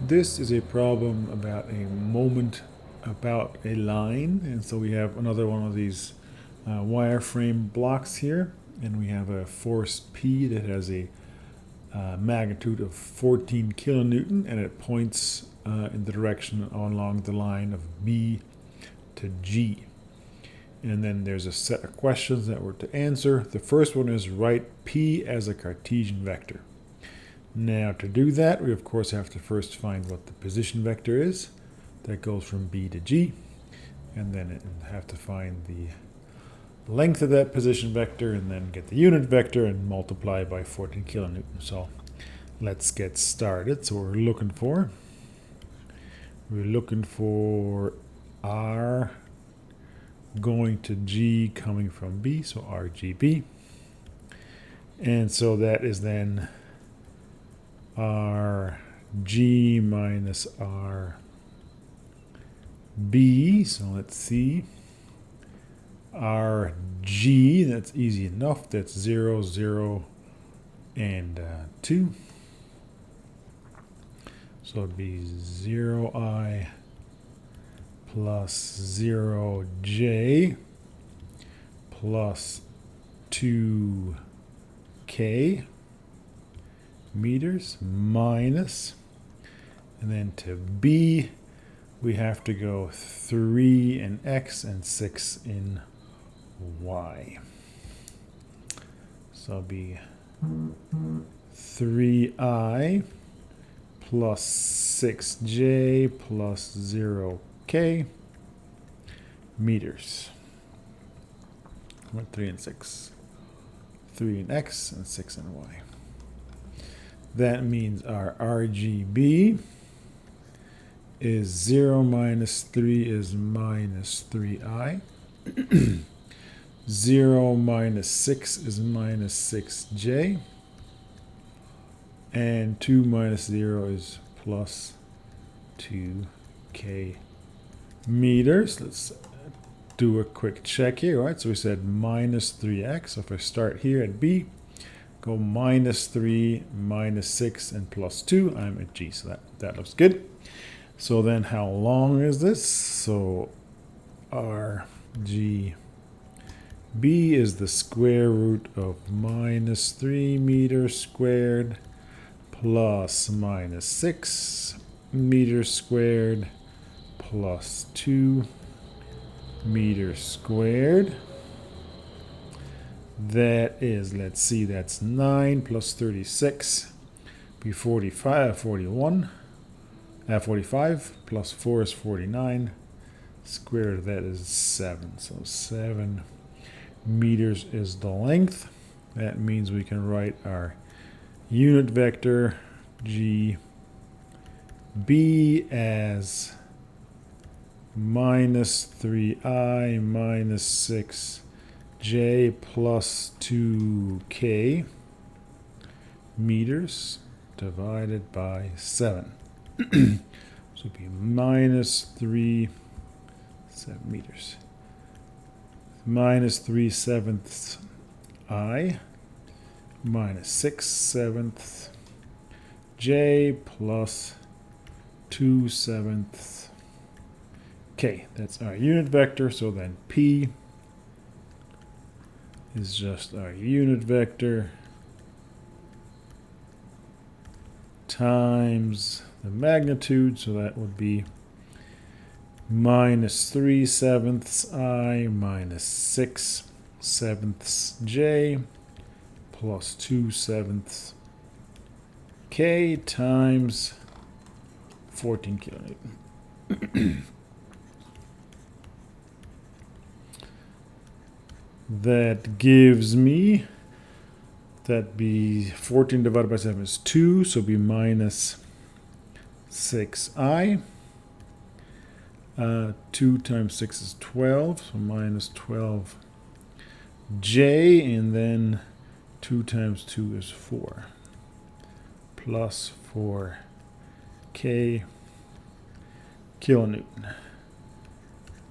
This is a problem about a moment about a line, and so we have another one of these wireframe blocks here, and we have a force P that has a magnitude of 14 kilonewton, and it points in the direction along the line of B to G. And then there's a set of questions that we're to answer. The first one is write P as a Cartesian vector. Now to do that, we of course have to first find what the position vector is that goes from B to G, and then have to find the length of that position vector, and then get the unit vector and multiply by 14 kilonewton. So let's get started. So what we're looking for R going to G coming from B, so RGB. And so that is then RG minus RB. So let's see. RG, that's easy enough. That's 0, 0, and 2. So it'd be 0I plus 0J plus 2K meters minus, and then to B we have to go 3 in X and 6 in Y. So it'll be 3I plus 6J plus 0K meters. 3 and 6. 3 in X and 6 in Y. That means our RGB is 0 minus 3 is minus 3I. 0 minus 6 is minus 6J. And 2 minus 0 is plus 2K meters. Let's do a quick check here. All right, so we said minus 3x. So if I start here at B, go minus 3, minus 6, and plus 2, I'm at G. So that looks good. So then how long is this? So RGB is the square root of minus 3 meters squared plus minus 6 meters squared plus 2 meters squared. That is, let's see, that's 9 plus 36, be 45, 45, plus 4 is 49, square root of that is 7. So 7 meters is the length. That means we can write our unit vector GB as minus 3I minus 6J plus 2K meters divided by 7. So it'd be minus 7 meters. Minus 3/7 I minus 6/7 J plus 2/7 K. That's our unit vector. So then P is just our unit vector times the magnitude. So that would be minus 3/7 I minus 6/7 J plus 2/7 K times 14 kilonewton. That gives me, that'd be 14 divided by 7 is 2, so it'd be minus 6I. 2 times 6 is 12, so minus 12J, and then 2 times 2 is 4, plus 4K kilonewton.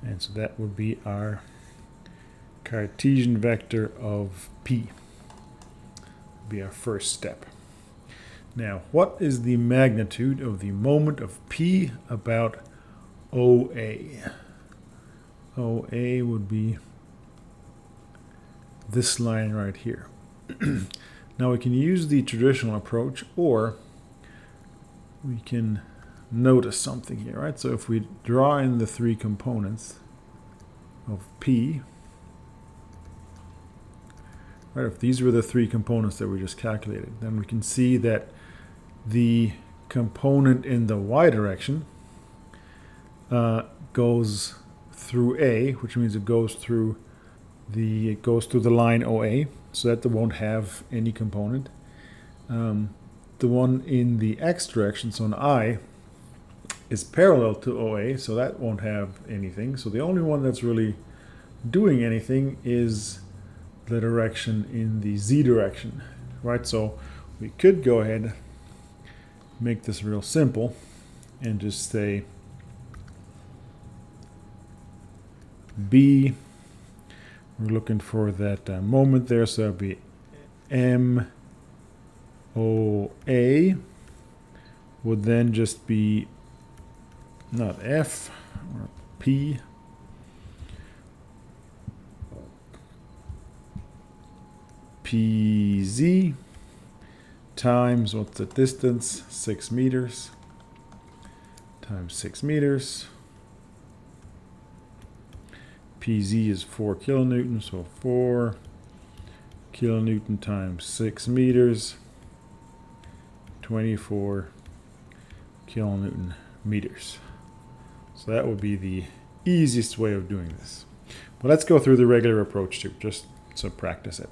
And so that would be our Cartesian vector of P. Would be our first step. Now, what is the magnitude of the moment of P about OA? OA would be this line right here. Now we can use the traditional approach, or we can notice something here, right? So if we draw in the three components of P, right, if these were the three components that we just calculated, then we can see that the component in the y direction goes through A, which means it goes through the line OA, so that won't have any component. The one in the x direction, so an I, is parallel to OA, so that won't have anything. So the only one that's really doing anything is the direction in the z direction, right? So we could go ahead, make this real simple, and just say B, we're looking for that moment there, so that'll be MOA would then just be not F or P, PZ times, what's the distance? 6 meters times 6 meters. PZ is 4 kilonewtons, so 4 kilonewton times 6 meters, 24 kilonewton meters. So that would be the easiest way of doing this. But let's go through the regular approach too, just to practice it.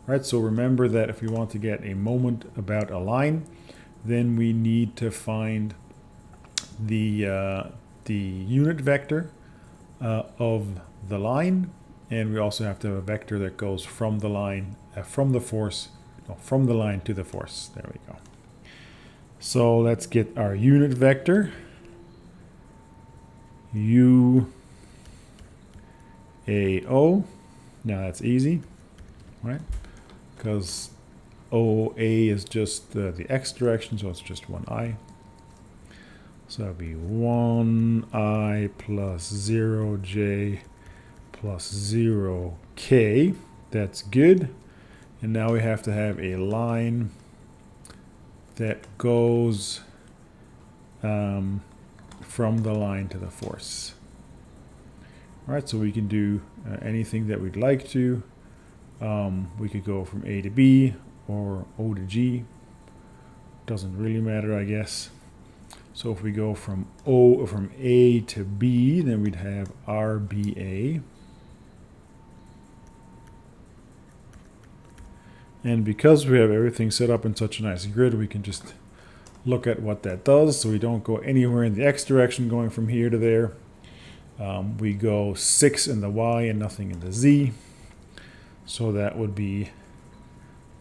All right, so remember that if we want to get a moment about a line, then we need to find the unit vector of the line, and we also have to have a vector that goes from the line, from the line to the force. There we go. So let's get our unit vector. UAO. Now that's easy, right? Because OA is just the x direction, so it's just 1I. So that would be 1I plus 0j plus 0k. That's good. And now we have to have a line that goes from the line to the force. All right, so we can do anything that we'd like to. We could go from A to B or O to G. Doesn't really matter, I guess. So if we go from A to B, then we'd have RBA. And because we have everything set up in such a nice grid, we can just look at what that does. So we don't go anywhere in the x direction going from here to there. We go 6 in the y and nothing in the z. So that would be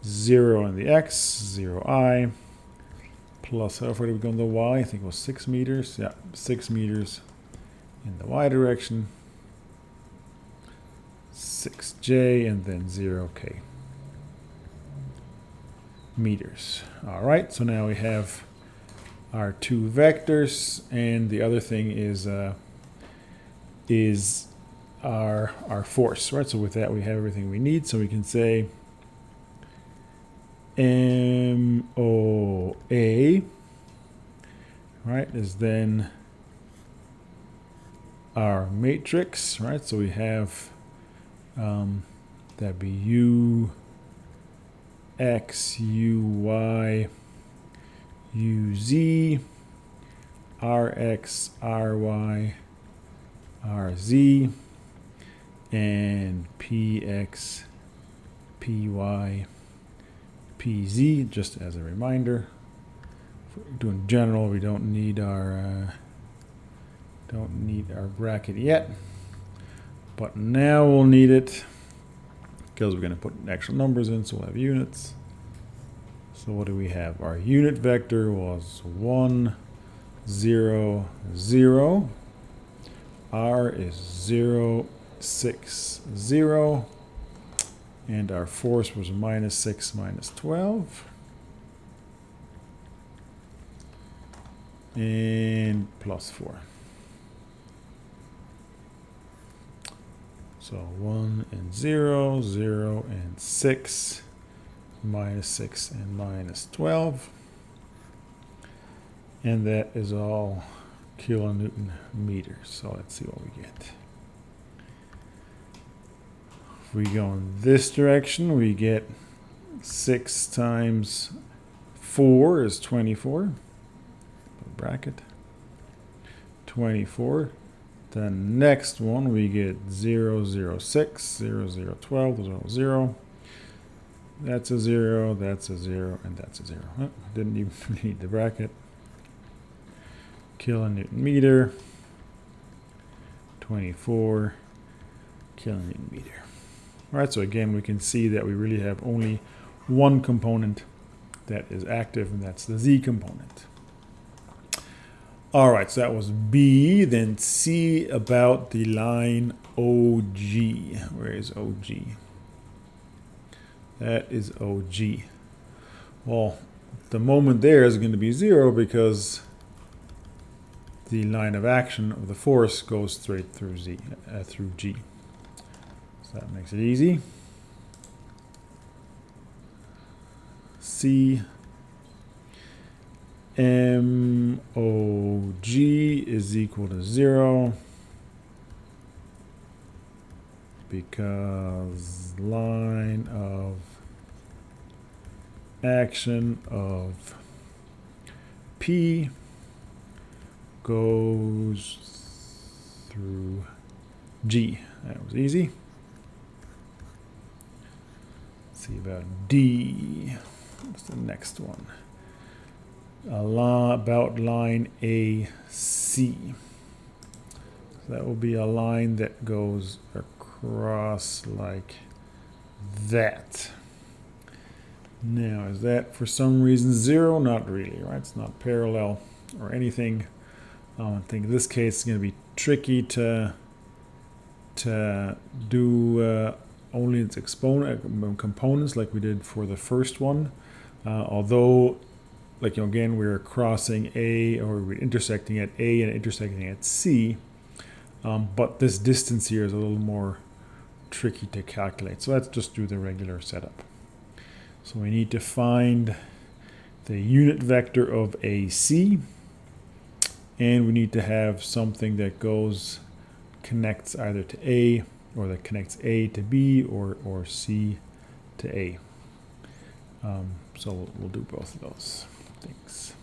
0 in the x, 0I, plus how far did we go in the y? I think it was 6 meters. Yeah, 6 meters in the y direction, 6j, and then 0k meters. All right, so now we have our two vectors, and the other thing is our force, right? So with that, we have everything we need. So we can say MOA, right, is then our matrix, right? So we have that'd be U, X, U, Y, U, Z, RX, RY, RZ, and PX, PY, PZ, just as a reminder. If we're doing general, we don't need our bracket yet, but now we'll need it because we're going to put actual numbers in, so we'll have units. So what do we have? Our unit vector was 1, 0, 0. R is 0, 6, 0. And our force was -6, -12. and plus 4. So 1 and 0, 0 and 6, minus 6 and minus 12. And that is all kilonewton meters. So let's see what we get. If we go in this direction, we get 6 times 4 is 24. Bracket. 24. The next one we get 0, 0, 6, 0, 0, 12, 0, 0. That's a 0, that's a 0, and that's a 0. Oh, didn't even need the bracket. Kilonewton meter. 24 kilonewton meter. All right, so again, we can see that we really have only one component that is active, and that's the Z component. All right, so that was B. Then C about the line OG. Where is OG? That is OG. Well, the moment there is going to be 0 because the line of action of the force goes straight through through G. So that makes it easy. C MOG is equal to 0 because line of action of P goes through G. That was easy. Let's see about D. What's the next one? About line AC. So that will be a line that goes across like that. Now, is that for some reason 0? Not really, right? It's not parallel or anything. I think in this case it's going to be tricky to do only its components like we did for the first one. Although, like, again, we're crossing A, or we're intersecting at A and intersecting at C. But this distance here is a little more tricky to calculate. So let's just do the regular setup. So we need to find the unit vector of AC. And we need to have something that connects either to A, or that connects A to B, or C to A. So we'll do both of those things.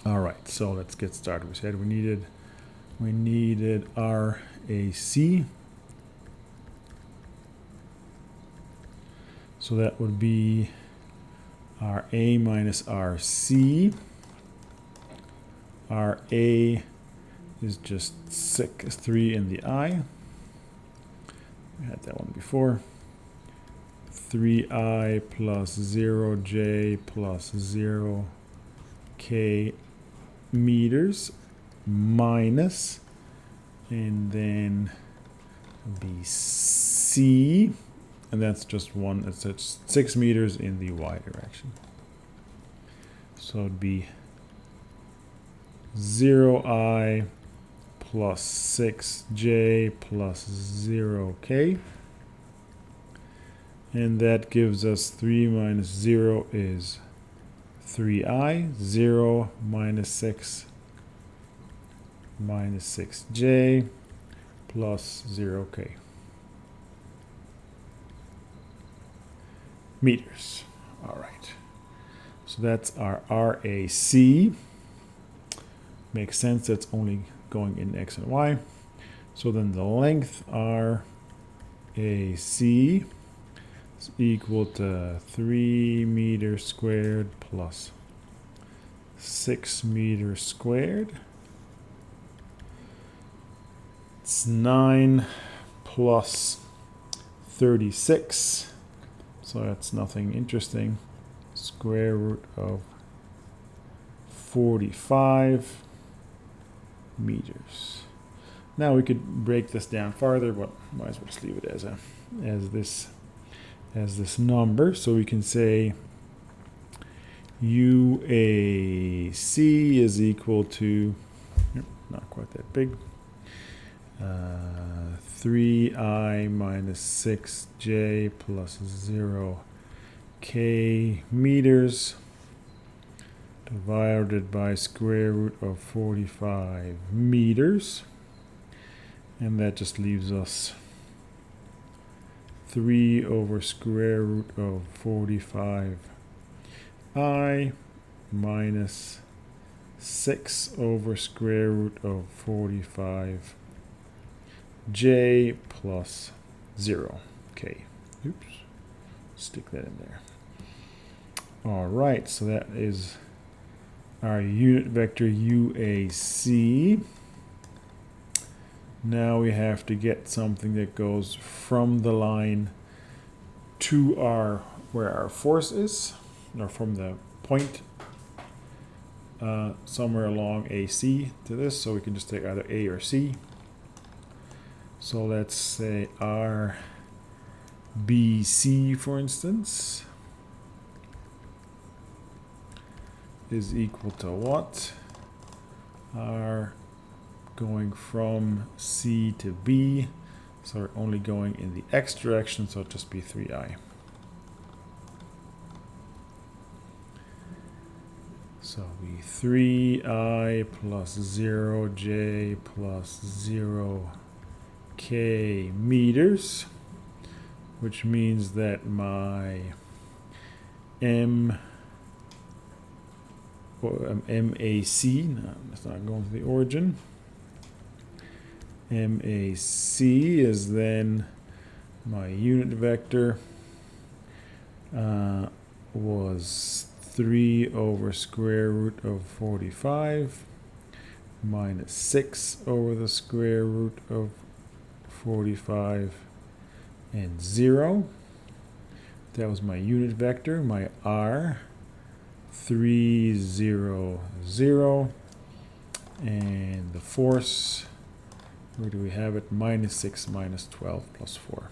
All right, so let's get started. We said we needed RAC. So that would be RA minus RC. RA is just 3 in the I. We had that one before. 3I plus 0J plus 0K meters minus, and then BC, and that's just one, it's 6 meters in the Y direction. So it'd be 0I plus 6J plus 0K. And that gives us 3 minus 0 is 3I. 0 minus 6 minus 6J plus 0K. Meters. All right. So that's our RAC. Makes sense, that's only going in X and Y. So then the length RAC is equal to 3 meters squared plus 6 meters squared. It's 9 plus 36. So that's nothing interesting. Square root of 45 meters. Now we could break this down farther, but might as well just leave it as this number. So we can say UAC is equal to, not quite that big, 3I minus 6J plus 0K meters divided by square root of 45 meters. And that just leaves us 3 over square root of 45I minus 6 over square root of 45J plus 0K. Oops. Stick that in there. All right, so that is our unit vector UAC. Now we have to get something that goes from the line to where our force is, or from the point somewhere along AC to this, so we can just take either A or C. So let's say RBC, for instance, is equal to what? R going from C to B, so we're only going in the X direction, so it'll just be 3I. So it'll be 3I plus 0J plus 0K meters, which means that my MAC, no, it's not going to the origin. MAC is then my unit vector was 3 over square root of 45 minus 6 over the square root of 45 and 0. That was my unit vector, my R, 3, 0, 0, and the force, where do we have it? Minus 6 minus 12 plus 4.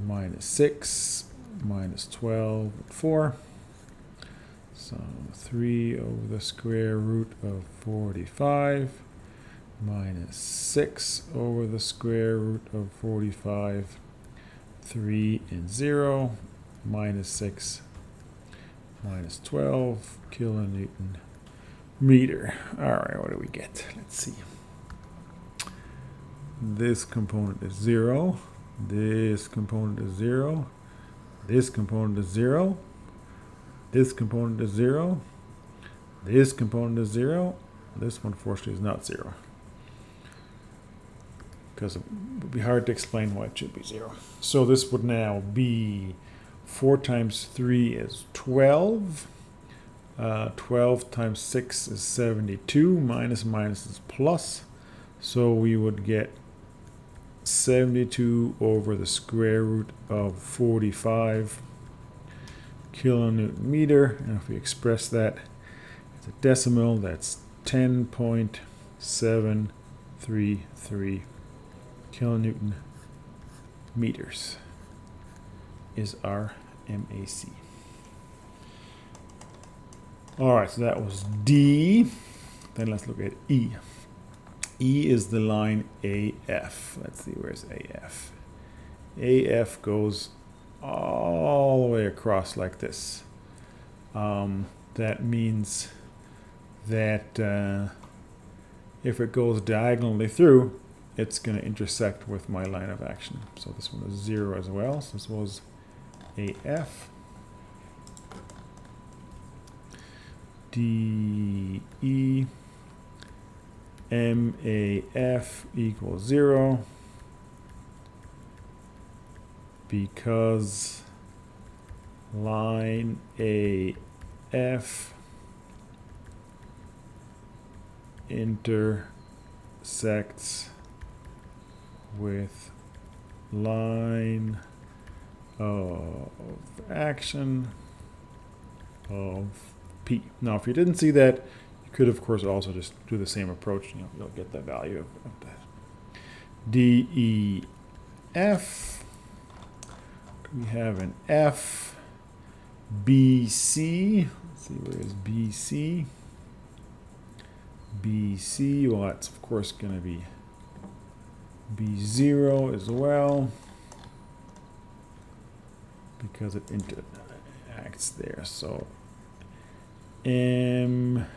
Minus 6 minus 12, 4. So 3 over the square root of 45 minus 6 over the square root of 45, 3 and 0, minus 6 minus 12 kilonewton meter. All right, what do we get? Let's see. This component is 0. This component is 0. This component is 0. This component is 0. This component is 0. This one, fortunately, is not 0, because it would be hard to explain why it should be 0. So this would now be 4 times 3 is 12. 12 times 6 is 72. Minus is plus. So we would get 72 over the square root of 45 kilonewton meter. And if we express that as a decimal, that's 10.733 kilonewton meters is our MAC. All right, so that was D. Then let's look at E. E is the line AF. Let's see, where's AF? AF goes all the way across like this. That means that if it goes diagonally through, it's going to intersect with my line of action. So this one is 0 as well. So this was AF. DE. MAF equals 0 because line AF intersects with line of action of P. Now, if you didn't see that, you could, of course, also just do the same approach. You'll get the value of that. DEF. We have an F BC. Let's see, where is BC? BC, well, that's of course going to be B0 as well, because it interacts there. So MBC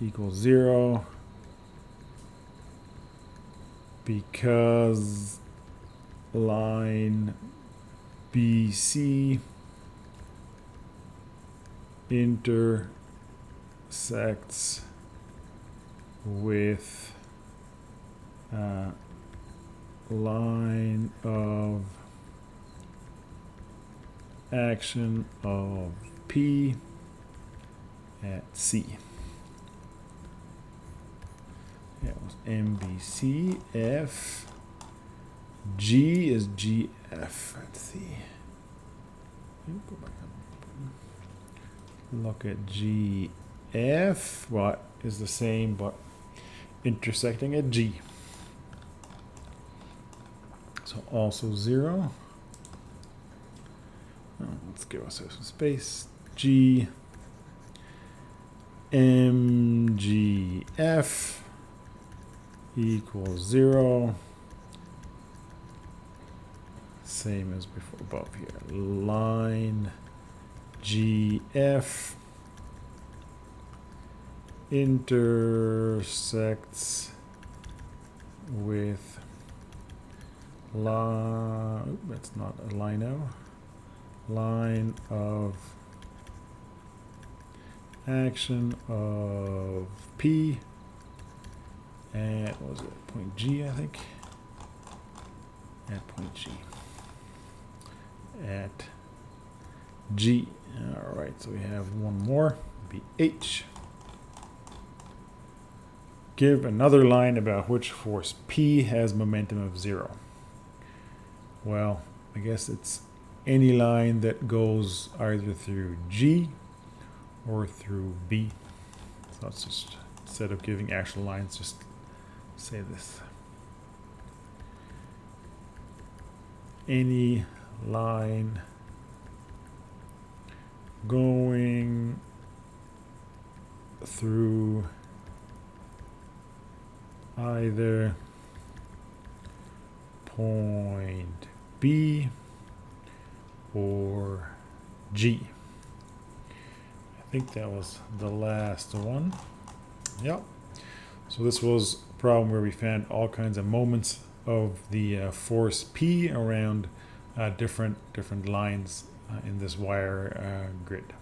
equals 0 because line BC intersects with line of action of P at C. That was MBC. F. G is GF. Let's see. Go back up. Look at GF. Well, is the same, but intersecting at G. So also 0. Let's give ourselves some space. G. MGF equals 0. Same as before above here. Line GF intersects with line, that's not a line of action of P at, what was it, point G, I think, at point G. At G. All right, so we have one more, be H. Give another line about which force P has momentum of 0. Well, I guess it's any line that goes either through G or through B. So let's just, instead of giving actual lines, just say this. Any line going through either point B or G. I think that was the last one. Yep. So this was a problem where we found all kinds of moments of the force P around different lines in this wire grid.